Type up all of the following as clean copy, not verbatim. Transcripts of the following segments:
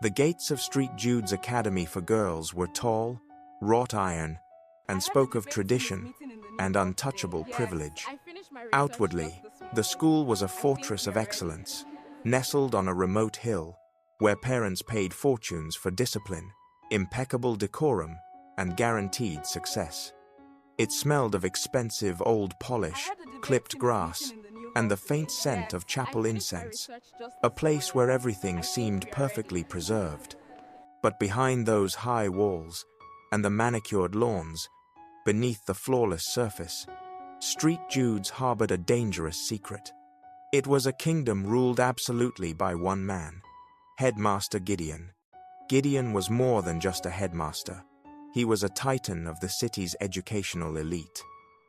The gates of St. Jude's Academy for Girls were tall, wrought iron, and spoke of tradition and untouchable privilege. Outwardly, the school was a fortress of excellence, nestled on a remote hill, where parents paid fortunes for discipline, impeccable decorum, and guaranteed success. It smelled of expensive old polish, clipped grass, and the faint scent of chapel incense, a place where everything seemed perfectly preserved. But behind those high walls and the manicured lawns, beneath the flawless surface, St. Jude's harbored a dangerous secret. It was a kingdom ruled absolutely by one man, Headmaster Gideon. Gideon was more than just a headmaster. He was a titan of the city's educational elite.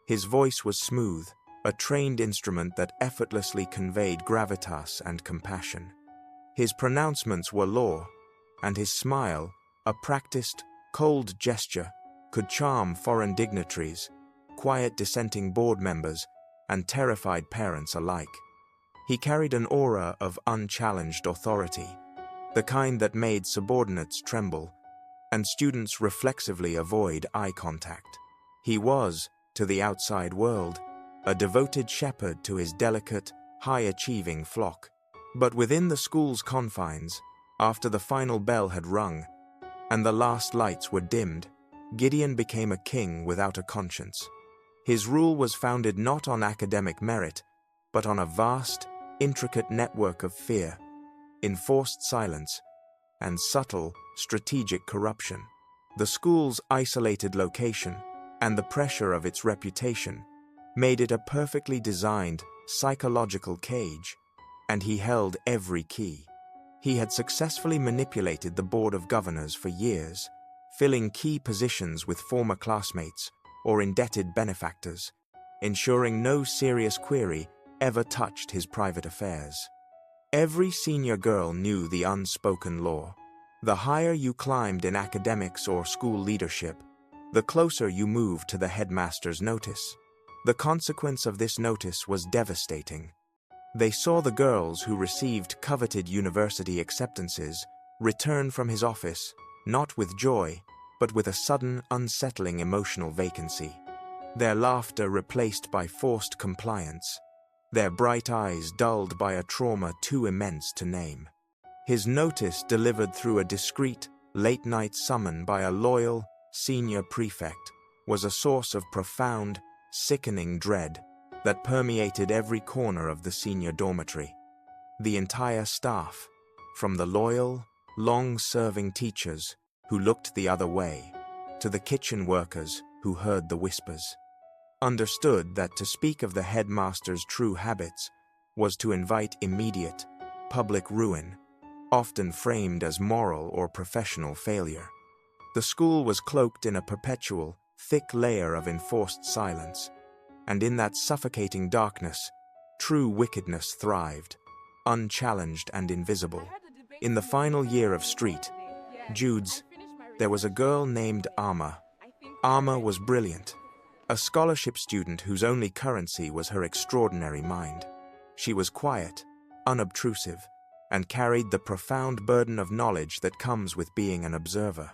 His voice was smooth, a trained instrument that effortlessly conveyed gravitas and compassion. His pronouncements were law, and his smile, a practiced, cold gesture, could charm foreign dignitaries, quiet dissenting board members, and terrified parents alike. He carried an aura of unchallenged authority, the kind that made subordinates tremble, and students reflexively avoid eye contact. He was, to the outside world, a devoted shepherd to his delicate, high-achieving flock. But within the school's confines, after the final bell had rung and the last lights were dimmed, Gideon became a king without a conscience. His rule was founded not on academic merit, but on a vast, intricate network of fear, enforced silence, and subtle, strategic corruption. The school's isolated location and the pressure of its reputation made it a perfectly designed, psychological cage, and he held every key. He had successfully manipulated the Board of Governors for years, filling key positions with former classmates or indebted benefactors, ensuring no serious query ever touched his private affairs. Every senior girl knew the unspoken law. The higher you climbed in academics or school leadership, the closer you moved to the headmaster's notice. The consequence of this notice was devastating. They saw the girls who received coveted university acceptances return from his office, not with joy, but with a sudden, unsettling emotional vacancy. Their laughter replaced by forced compliance, their bright eyes dulled by a trauma too immense to name. His notice delivered through a discreet, late-night summon by a loyal, senior prefect was a source of profound, sickening dread that permeated every corner of the senior dormitory. The entire staff, from the loyal, long-serving teachers who looked the other way, to the kitchen workers who heard the whispers, understood that to speak of the headmaster's true habits was to invite immediate, public ruin, often framed as moral or professional failure. The school was cloaked in a perpetual, thick layer of enforced silence, and in that suffocating darkness, true wickedness thrived, unchallenged and invisible. In the final year of St. Jude's, there was a girl named Amma. Amma was brilliant, a scholarship student whose only currency was her extraordinary mind. She was quiet, unobtrusive, and carried the profound burden of knowledge that comes with being an observer.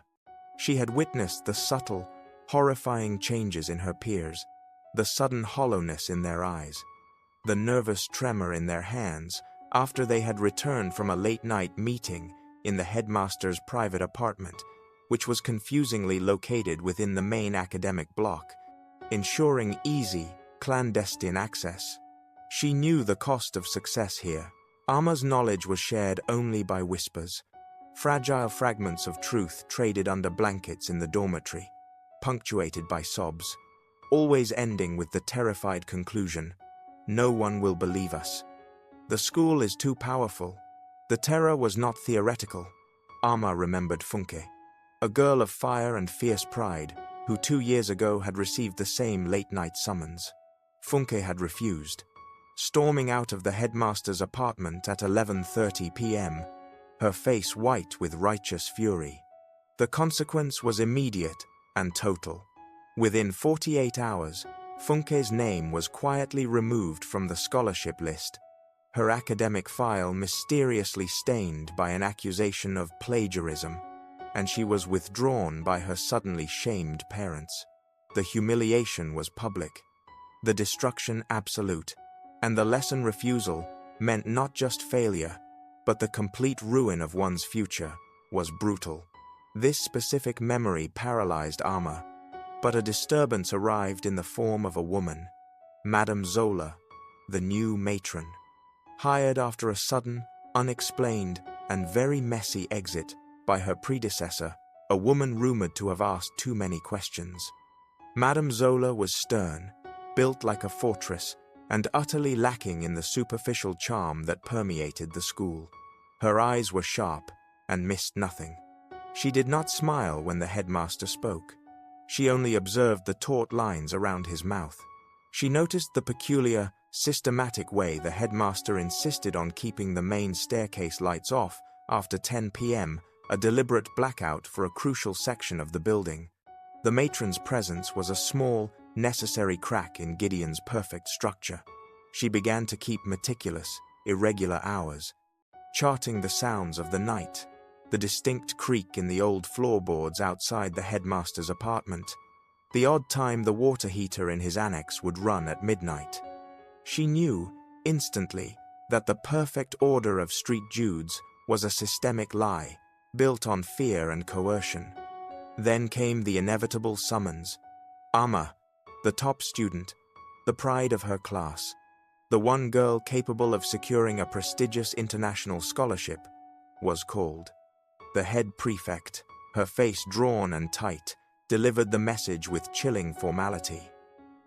She had witnessed the subtle, horrifying changes in her peers, the sudden hollowness in their eyes, the nervous tremor in their hands after they had returned from a late-night meeting in the headmaster's private apartment, which was confusingly located within the main academic block, ensuring easy, clandestine access. She knew the cost of success here. Amma's knowledge was shared only by whispers, fragile fragments of truth traded under blankets in the dormitory, punctuated by sobs, always ending with the terrified conclusion, "No one will believe us." The school is too powerful. The terror was not theoretical. Amma remembered Funke, a girl of fire and fierce pride, who 2 years ago had received the same late-night summons. Funke had refused, storming out of the headmaster's apartment at 11:30 p.m., her face white with righteous fury. The consequence was immediate and total. Within 48 hours, Funke's name was quietly removed from the scholarship list, her academic file mysteriously stained by an accusation of plagiarism, and she was withdrawn by her suddenly shamed parents. The humiliation was public, the destruction absolute, and the lesson refusal meant not just failure, but the complete ruin of one's future was brutal. This specific memory paralyzed Amma, but a disturbance arrived in the form of a woman, Madame Zola, the new matron. Hired after a sudden, unexplained, and very messy exit by her predecessor, a woman rumored to have asked too many questions. Madame Zola was stern, built like a fortress, and utterly lacking in the superficial charm that permeated the school. Her eyes were sharp and missed nothing. She did not smile when the headmaster spoke. She only observed the taut lines around his mouth. She noticed the peculiar, systematic way the headmaster insisted on keeping the main staircase lights off after 10 p.m., a deliberate blackout for a crucial section of the building. The matron's presence was a small, necessary crack in Gideon's perfect structure. She began to keep meticulous, irregular hours, charting the sounds of the night, the distinct creak in the old floorboards outside the headmaster's apartment, the odd time the water heater in his annex would run at midnight. She knew, instantly, that the perfect order of Street Judes was a systemic lie, built on fear and coercion. Then came the inevitable summons. Amma, the top student, the pride of her class, the one girl capable of securing a prestigious international scholarship, was called. The head prefect, her face drawn and tight, delivered the message with chilling formality.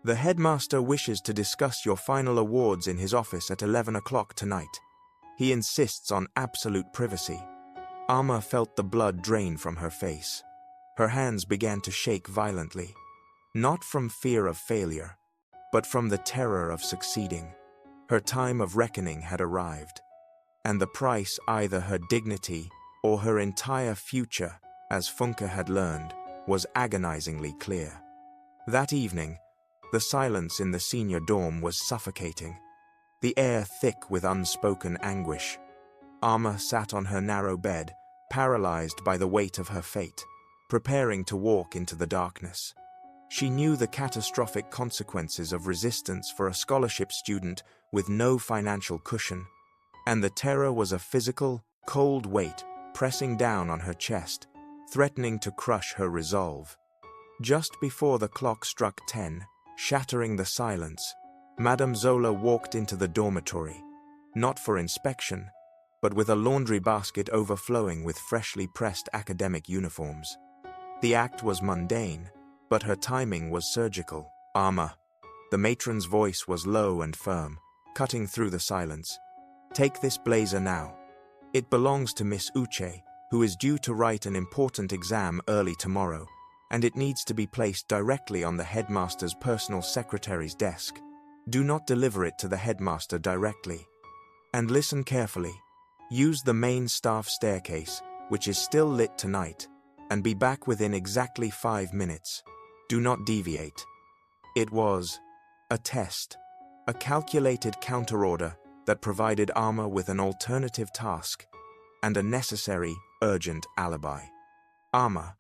The headmaster wishes to discuss your final awards in his office at 11 o'clock tonight. He insists on absolute privacy. Amma felt the blood drain from her face. Her hands began to shake violently, not from fear of failure, but from the terror of succeeding. Her time of reckoning had arrived, and the price, either her dignity or her entire future, as Funke had learned, was agonizingly clear. That evening, the silence in the senior dorm was suffocating, the air thick with unspoken anguish. Amma sat on her narrow bed, paralyzed by the weight of her fate, preparing to walk into the darkness. She knew the catastrophic consequences of resistance for a scholarship student with no financial cushion, and the terror was a physical, cold weight pressing down on her chest, threatening to crush her resolve. Just before the clock struck 10, shattering the silence, Madame Zola walked into the dormitory, not for inspection, but with a laundry basket overflowing with freshly pressed academic uniforms. The act was mundane, but her timing was surgical. Amma. The matron's voice was low and firm, cutting through the silence. Take this blazer now. It belongs to Miss Uche, who is due to write an important exam early tomorrow, and it needs to be placed directly on the headmaster's personal secretary's desk. Do not deliver it to the headmaster directly. And listen carefully. Use the main staff staircase, which is still lit tonight, and be back within exactly 5 minutes. Do not deviate. It was a test, a calculated counterorder that provided Amma with an alternative task and a necessary, urgent alibi. Amma,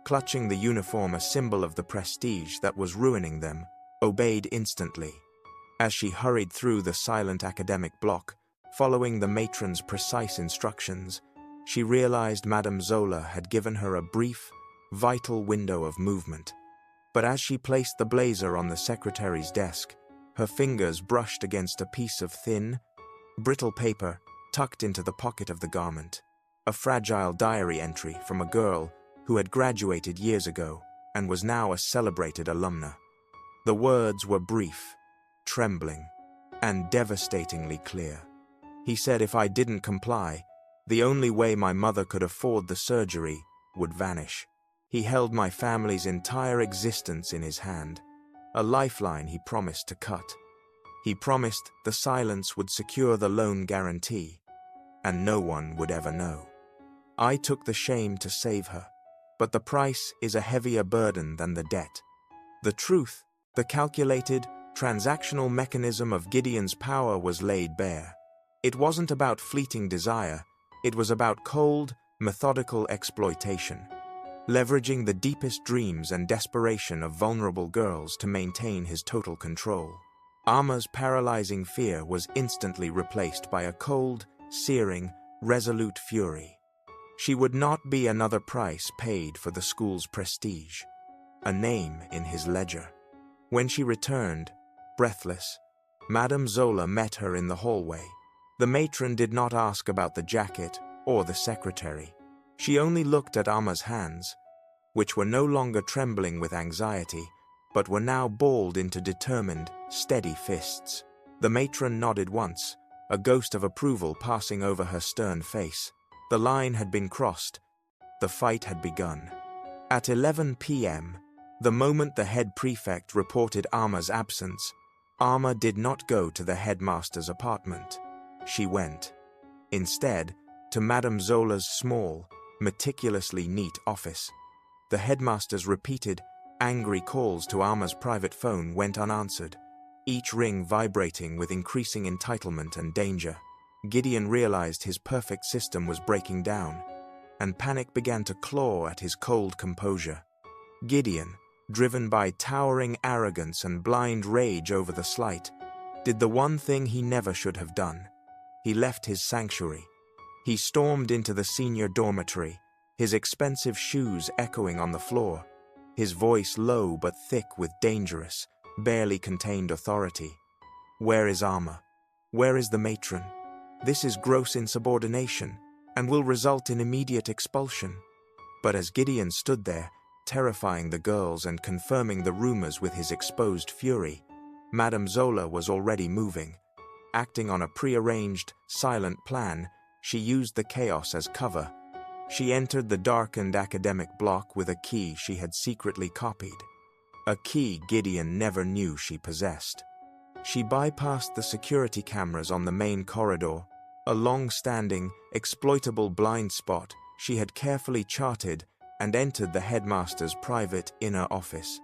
clutching the uniform, a symbol of the prestige that was ruining them, obeyed instantly. As she hurried through the silent academic block, following the matron's precise instructions, she realized Madame Zola had given her a brief, vital window of movement. But as she placed the blazer on the secretary's desk, her fingers brushed against a piece of thin, brittle paper tucked into the pocket of the garment, a fragile diary entry from a girl who had graduated years ago and was now a celebrated alumna. The words were brief, trembling, and devastatingly clear. He said if I didn't comply, the only way my mother could afford the surgery would vanish. He held my family's entire existence in his hand, a lifeline he promised to cut. He promised the silence would secure the loan guarantee, and no one would ever know. I took the shame to save her, but the price is a heavier burden than the debt. The truth, the calculated, transactional mechanism of Gideon's power was laid bare. It wasn't about fleeting desire, it was about cold, methodical exploitation, leveraging the deepest dreams and desperation of vulnerable girls to maintain his total control. Amma's paralyzing fear was instantly replaced by a cold, searing, resolute fury. She would not be another price paid for the school's prestige, a name in his ledger. When she returned, breathless, Madame Zola met her in the hallway. The matron did not ask about the jacket or the secretary. She only looked at Amma's hands, which were no longer trembling with anxiety, but were now balled into determined, steady fists. The matron nodded once, a ghost of approval passing over her stern face. The line had been crossed. The fight had begun. At 11 p.m., the moment the head prefect reported Amma's absence, Amma did not go to the headmaster's apartment. She went, instead, to Madame Zola's small, meticulously neat office. The headmaster's repeated, angry calls to Amma's private phone went unanswered, each ring vibrating with increasing entitlement and danger. Gideon realized his perfect system was breaking down, and panic began to claw at his cold composure. Gideon, driven by towering arrogance and blind rage over the slight, did the one thing he never should have done. He left his sanctuary. He stormed into the senior dormitory, his expensive shoes echoing on the floor, his voice low but thick with dangerous, barely contained authority. Where is Amma? Where is the matron? This is gross insubordination and will result in immediate expulsion. But as Gideon stood there, terrifying the girls and confirming the rumors with his exposed fury, Madame Zola was already moving. Acting on a prearranged, silent plan, she used the chaos as cover. She entered the darkened academic block with a key she had secretly copied. A key Gideon never knew she possessed. She bypassed the security cameras on the main corridor, a long-standing, exploitable blind spot she had carefully charted, and entered the headmaster's private inner office.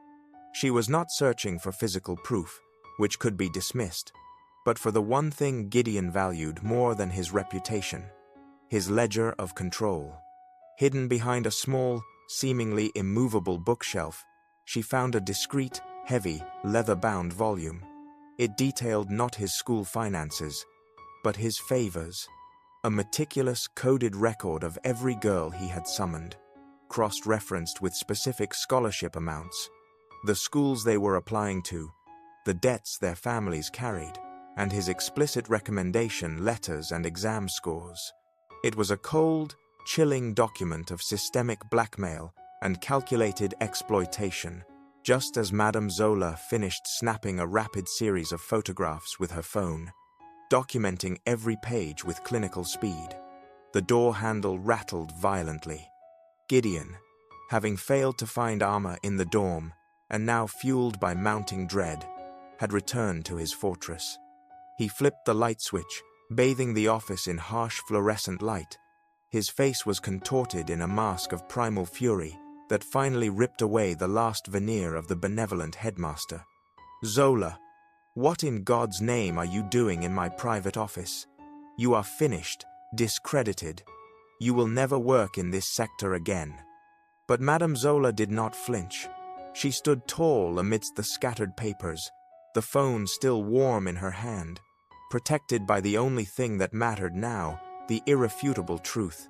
She was not searching for physical proof, which could be dismissed, but for the one thing Gideon valued more than his reputation, his ledger of control. Hidden behind a small, seemingly immovable bookshelf, she found a discreet, heavy, leather-bound volume. It detailed not his school finances, but his favors, a meticulous, coded record of every girl he had summoned, cross-referenced with specific scholarship amounts, the schools they were applying to, the debts their families carried, and his explicit recommendation letters and exam scores. It was a cold, chilling document of systemic blackmail and calculated exploitation. Just as Madame Zola finished snapping a rapid series of photographs with her phone, documenting every page with clinical speed, the door handle rattled violently. Gideon, having failed to find Amma in the dorm, and now fueled by mounting dread, had returned to his fortress. He flipped the light switch, bathing the office in harsh fluorescent light. His face was contorted in a mask of primal fury that finally ripped away the last veneer of the benevolent headmaster. Zola, what in God's name are you doing in my private office? You are finished, discredited. You will never work in this sector again. But Madame Zola did not flinch. She stood tall amidst the scattered papers, the phone still warm in her hand, protected by the only thing that mattered now, the irrefutable truth.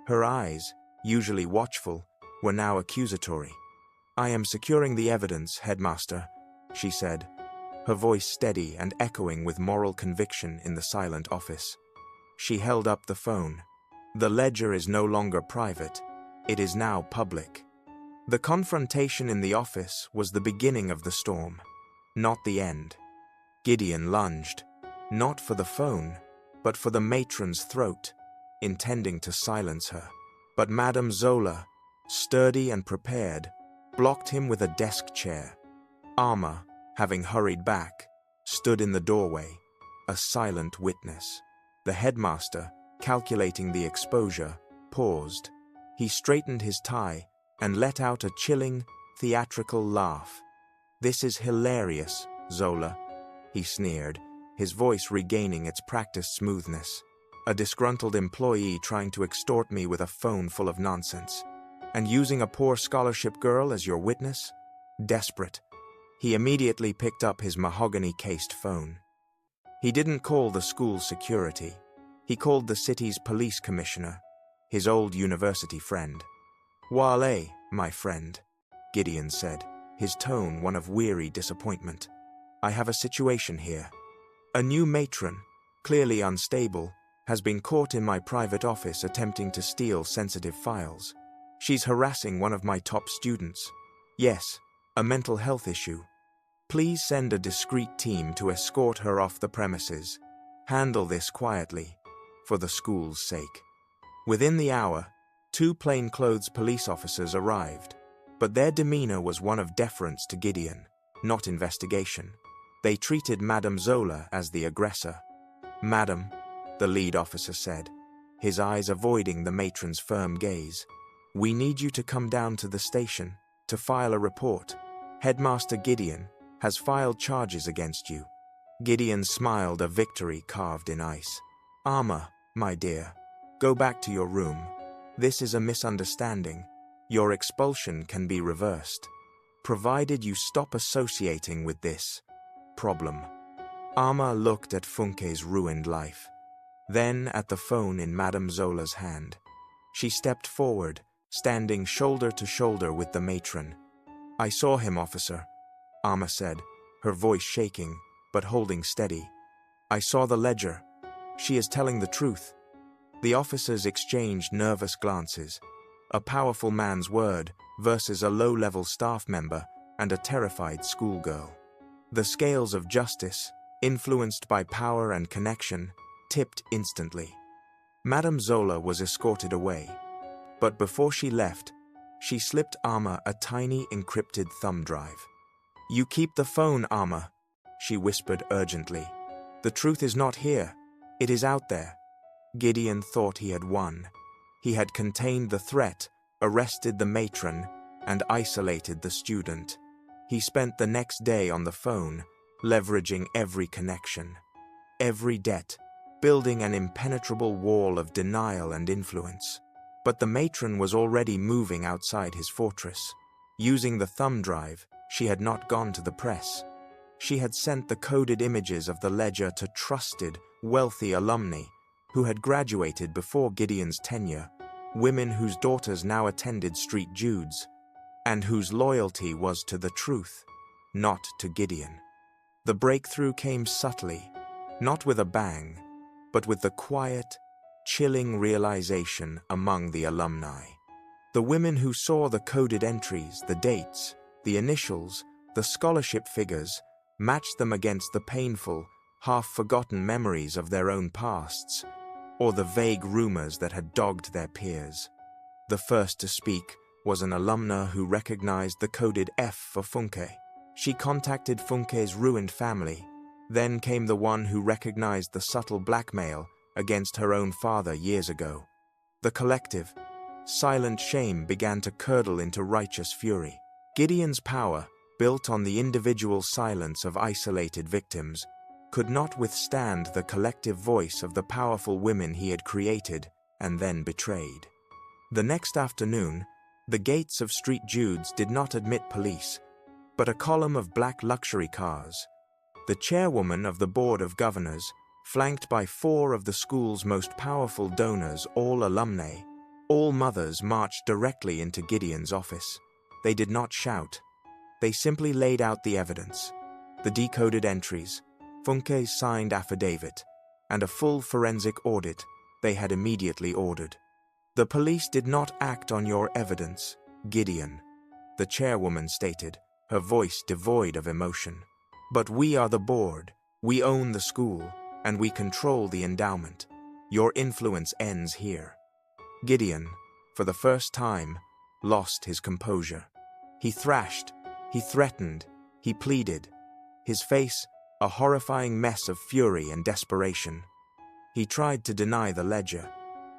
Her eyes, usually watchful, were now accusatory. "I am securing the evidence, headmaster," she said, her voice steady and echoing with moral conviction in the silent office. She held up the phone. "The ledger is no longer private. It is now public." The confrontation in the office was the beginning of the storm, not the end. Gideon lunged, not for the phone, but for the matron's throat, intending to silence her. But Madame Zola, sturdy and prepared, blocked him with a desk chair. Amma, having hurried back, stood in the doorway, a silent witness. The headmaster, calculating the exposure, paused. He straightened his tie and let out a chilling, theatrical laugh. "This is hilarious, Zola," he sneered, his voice regaining its practiced smoothness. A disgruntled employee trying to extort me with a phone full of nonsense. And using a poor scholarship girl as your witness? Desperate. He immediately picked up his mahogany-cased phone. He didn't call the school's security. He called the city's police commissioner, his old university friend. "Wale, my friend," Gideon said, his tone one of weary disappointment. "I have a situation here. A new matron, clearly unstable, has been caught in my private office attempting to steal sensitive files. She's harassing one of my top students. Yes, a mental health issue. Please send a discreet team to escort her off the premises. Handle this quietly, for the school's sake." Within the hour, 2 plainclothes police officers arrived, but their demeanor was one of deference to Gideon, not investigation. They treated Madame Zola as the aggressor. "Madam," the lead officer said, his eyes avoiding the matron's firm gaze, "we need you to come down to the station to file a report. Headmaster Gideon has filed charges against you." Gideon smiled, a victory carved in ice. "Arma, my dear, go back to your room. This is a misunderstanding. Your expulsion can be reversed, provided you stop associating with this problem." Arma looked at Funke's ruined life, then at the phone in Madame Zola's hand. She stepped forward, standing shoulder to shoulder with the matron. "I saw him, officer," Arma said, her voice shaking, but holding steady. "I saw the ledger. She is telling the truth." The officers exchanged nervous glances. A powerful man's word versus a low-level staff member and a terrified schoolgirl. The scales of justice, influenced by power and connection, tipped instantly. Madame Zola was escorted away, but before she left, she slipped Arma a tiny encrypted thumb drive. "You keep the phone, Arma," she whispered urgently. "The truth is not here. It is out there." Gideon thought he had won. He had contained the threat, arrested the matron, and isolated the student. He spent the next day on the phone, leveraging every connection, every debt, building an impenetrable wall of denial and influence. But the matron was already moving outside his fortress. Using the thumb drive, she had not gone to the press. She had sent the coded images of the ledger to trusted, wealthy alumni who had graduated before Gideon's tenure, women whose daughters now attended St. Jude's, and whose loyalty was to the truth, not to Gideon. The breakthrough came subtly, not with a bang, but with the quiet, chilling realization among the alumni. The women who saw the coded entries, the dates, the initials, the scholarship figures, matched them against the painful, half-forgotten memories of their own pasts, or the vague rumors that had dogged their peers. The first to speak was an alumna who recognized the coded F for Funke. She contacted Funke's ruined family. Then came the one who recognized the subtle blackmail against her own father years ago. The collective, silent shame began to curdle into righteous fury. Gideon's power, built on the individual silence of isolated victims, could not withstand the collective voice of the powerful women he had created and then betrayed. The next afternoon, the gates of St. Jude's did not admit police, but a column of black luxury cars. The chairwoman of the Board of Governors, flanked by 4 of the school's most powerful donors, all alumni, all mothers, marched directly into Gideon's office. They did not shout. They simply laid out the evidence, the decoded entries, Funke's signed affidavit, and a full forensic audit they had immediately ordered. "The police did not act on your evidence, Gideon," the chairwoman stated, her voice devoid of emotion. "But we are the board, we own the school, and we control the endowment. Your influence ends here." Gideon, for the first time, lost his composure. He thrashed, he threatened, he pleaded, his face a horrifying mess of fury and desperation. He tried to deny the ledger,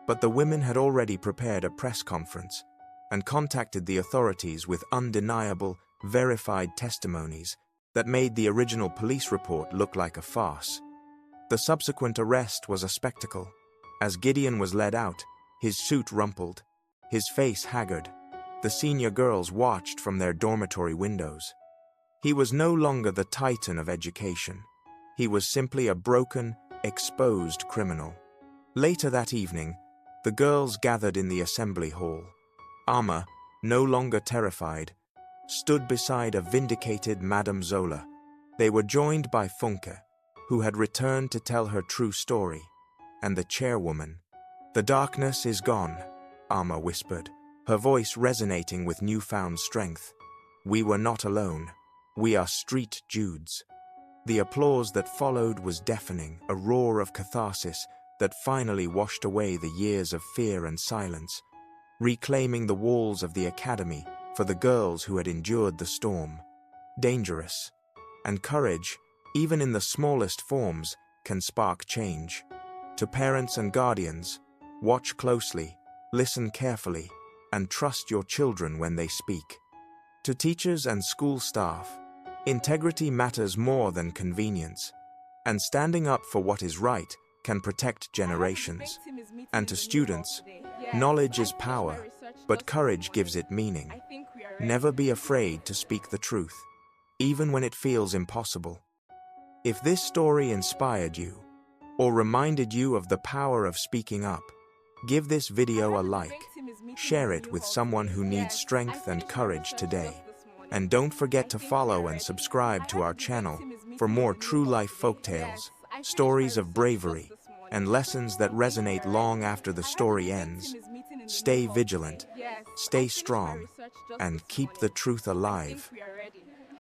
but the women had already prepared a press conference and contacted the authorities with undeniable, verified testimonies that made the original police report look like a farce. The subsequent arrest was a spectacle. As Gideon was led out, his suit rumpled, his face haggard, the senior girls watched from their dormitory windows. He was no longer the titan of education. He was simply a broken, exposed criminal. Later that evening, the girls gathered in the assembly hall. Amma, no longer terrified, stood beside a vindicated Madame Zola. They were joined by Funke, who had returned to tell her true story, and the chairwoman. "The darkness is gone," Amma whispered, her voice resonating with newfound strength. "We were not alone. We are street Judes." The applause that followed was deafening, a roar of catharsis that finally washed away the years of fear and silence, reclaiming the walls of the academy for the girls who had endured the storm. Dangerous. And courage, even in the smallest forms, can spark change. To parents and guardians, watch closely, listen carefully, and trust your children when they speak. To teachers and school staff, integrity matters more than convenience, and standing up for what is right can protect generations. And to students, knowledge is power, but courage gives it meaning. Never be afraid to speak the truth, even when it feels impossible. If this story inspired you, or reminded you of the power of speaking up, give this video a like, share it with someone who needs strength and courage today, and don't forget to follow and subscribe to our channel for more true-life folktales, stories of bravery, and lessons that resonate long after the story ends. Stay vigilant, stay strong, and keep the truth alive.